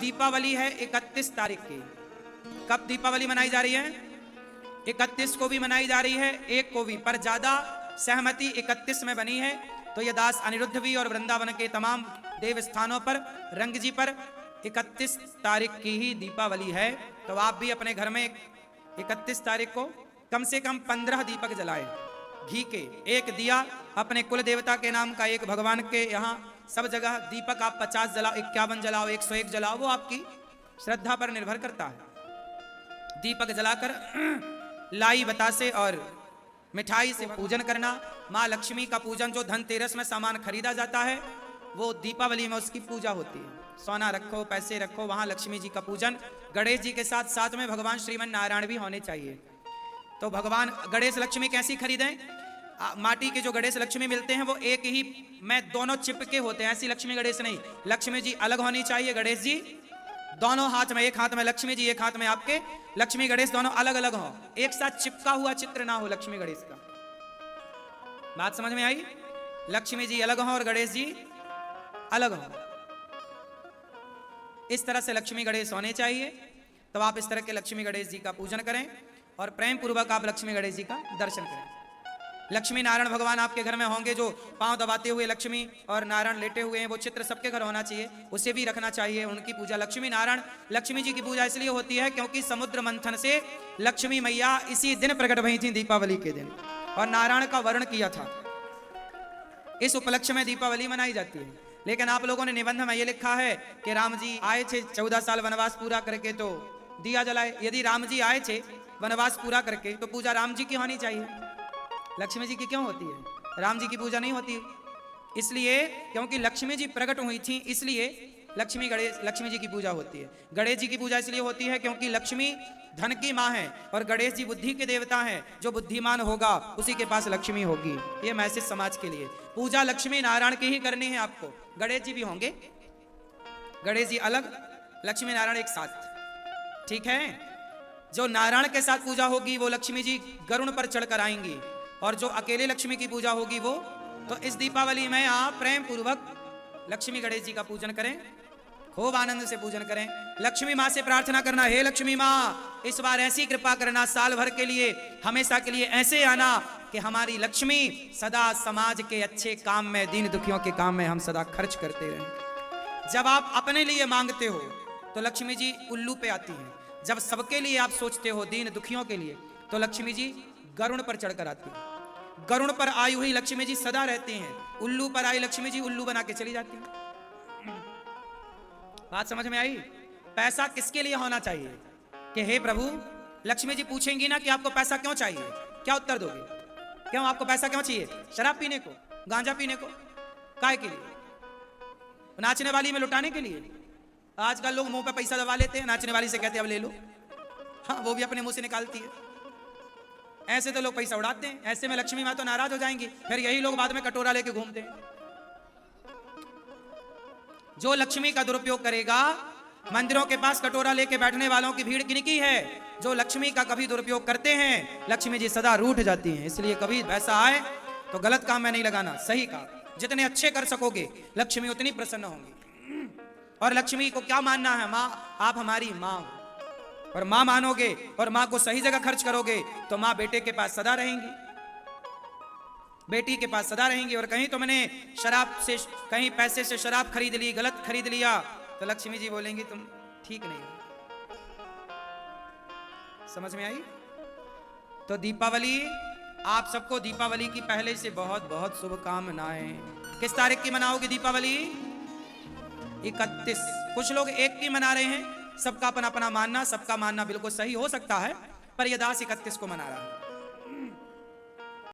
दीपावली है 31 तारीख की। कब दीपावली मनाई जा रही है? 31 को भी मनाई जा रही है, 1 को भी, पर ज्यादा सहमति 31 में बनी है। तो ये दास अनिरुद्ध भी और वृंदावन के तमाम देव स्थानों पर, रंग जी पर 31 तारीख की ही दीपावली है। तो आप भी अपने घर में 31 तारीख को कम से कम 15 दीपक जलाएं, घी के, एक दिया अपने कुल देवता के नाम का, एक भगवान के। यहाँ सब जगह दीपक आप 50 जलाओ, 51 जलाओ, 101 जलाओ, वो आपकी श्रद्धा पर निर्भर करता है। दीपक जलाकर लाई बतासे और मिठाई से पूजन करना। माँ लक्ष्मी का पूजन, जो धनतेरस में सामान खरीदा जाता है, वो दीपावली में उसकी पूजा होती है। सोना रखो, पैसे रखो, वहां लक्ष्मी जी का पूजन। गणेश जी के साथ साथ में भगवान श्रीमन नारायण भी होने चाहिए। तो भगवान गणेश लक्ष्मी कैसी खरीदें? माटी के जो गणेश लक्ष्मी मिलते हैं वो एक ही में दोनों चिपके होते हैं, ऐसी लक्ष्मी गणेश नहीं। लक्ष्मी जी अलग होनी चाहिए, गणेश जी दोनों हाथ में, एक हाथ में लक्ष्मी जी, एक हाथ में आपके लक्ष्मी गणेश, दोनों अलग अलग हो, एक साथ चिपका हुआ चित्र ना हो लक्ष्मी गणेश का। बात समझ में आई? लक्ष्मी जी अलग हो और गणेश जी अलग हो, इस तरह से लक्ष्मी गणेश होने चाहिए। तो आप इस तरह के लक्ष्मी गणेश जी का पूजन करें और प्रेम पूर्वक आप लक्ष्मी गणेश जी का दर्शन करें। लक्ष्मी नारायण भगवान आपके घर में होंगे, जो पांव दबाते हुए लक्ष्मी और नारायण लेटे हुए हैं, वो चित्र सबके घर होना चाहिए, उसे भी रखना चाहिए। उनकी पूजा, लक्ष्मी नारायण, लक्ष्मी जी की पूजा इसलिए होती है क्योंकि समुद्र मंथन से लक्ष्मी मैया इसी दिन प्रकट हुई थी, दीपावली के दिन, और नारायण का वर्ण किया था। इस उपलक्ष्य में दीपावली मनाई जाती है। लेकिन आप लोगों ने निबंध में ये लिखा है कि राम जी आए थे 14 साल वनवास पूरा करके तो दिया जलाए। यदि राम जी आए थे वनवास पूरा करके तो पूजा राम जी की होनी चाहिए, लक्ष्मी जी की क्यों होती है? राम जी की पूजा नहीं होती, इसलिए क्योंकि लक्ष्मी जी प्रकट हुई थी, इसलिए लक्ष्मी जी की पूजा होती है। गणेश जी की पूजा इसलिए होती है क्योंकि लक्ष्मी धन की माँ है और गणेश जी बुद्धि के देवता हैं। जो बुद्धिमान होगा उसी के पास लक्ष्मी होगी। ये मैसेज समाज के लिए। पूजा लक्ष्मी नारायण की ही करनी है आपको। गणेश जी भी होंगे, गणेश जी अलग, लक्ष्मी नारायण एक साथ, ठीक है। जो नारायण के साथ पूजा होगी वो लक्ष्मी जी गरुड़ पर चढ़कर आएंगी, और जो अकेले लक्ष्मी की पूजा होगी वो। तो इस दीपावली में आप प्रेम पूर्वक लक्ष्मी गणेश जी का पूजन करें, खूब आनंद से पूजन करें। लक्ष्मी माँ से प्रार्थना करना, हे लक्ष्मी माँ इस बार ऐसी कृपा करना, साल भर के लिए, हमेशा के लिए ऐसे आना कि हमारी लक्ष्मी सदा समाज के अच्छे काम में, दीन दुखियों के काम में हम सदा खर्च करते रहें। जब आप अपने लिए मांगते हो तो लक्ष्मी जी उल्लू पे आती हैं। जब सबके लिए आप सोचते हो, दीन दुखियों के लिए, तो लक्ष्मी जी गरुड़ पर चढ़कर आती है। गरुड़ पर आई हुई लक्ष्मी जी सदा रहती हैं, उल्लू पर आई लक्ष्मी जी उल्लू बना के चली जाती है। बात समझ में आई? पैसा किसके लिए होना चाहिए कि हे प्रभु, लक्ष्मी जी पूछेंगी ना कि आपको पैसा क्यों चाहिए, क्या उत्तर दोगे? क्यों आपको पैसा क्यों चाहिए? शराब पीने को, गांजा पीने को, काय के लिए? नाचने वाली में लुटाने के लिए? आजकल लोग मुंह पे पैसा दबा लेते हैं, नाचने वाली से कहते हैं अब ले लो, हाँ वो भी अपने मुंह से निकालती है। ऐसे तो लोग पैसा उड़ाते हैं, ऐसे में लक्ष्मी माँ तो नाराज हो जाएंगी, फिर यही लोग बाद में कटोरा लेके घूमते हैं। जो लक्ष्मी का दुरुपयोग करेगा, मंदिरों के पास कटोरा लेके बैठने वालों की भीड़ किनकी है? जो लक्ष्मी का कभी दुरुपयोग करते हैं, लक्ष्मी जी सदा रूठ जाती हैं। इसलिए कभी पैसा आए तो गलत काम में नहीं लगाना, सही कहा। जितने अच्छे कर सकोगे लक्ष्मी उतनी प्रसन्न होंगी। और लक्ष्मी को क्या मानना है? माँ, आप हमारी माँ हो, और माँ मानोगे और माँ को सही जगह खर्च करोगे तो माँ बेटे के पास सदा रहेंगी, बेटी के पास सदा रहेंगी। और कहीं तुमने शराब से, कहीं पैसे से शराब खरीद ली, गलत खरीद लिया, तो लक्ष्मी जी बोलेंगी तुम ठीक नहीं हो। समझ में आई? तो दीपावली, आप सबको दीपावली की पहले से बहुत बहुत शुभकामनाएं। किस तारीख की मनाओगे दीपावली? 31। कुछ लोग 1 की मना रहे हैं, सबका अपना अपना मानना, सबका मानना बिल्कुल सही हो सकता है, पर यह दास 31 को मना रहा है।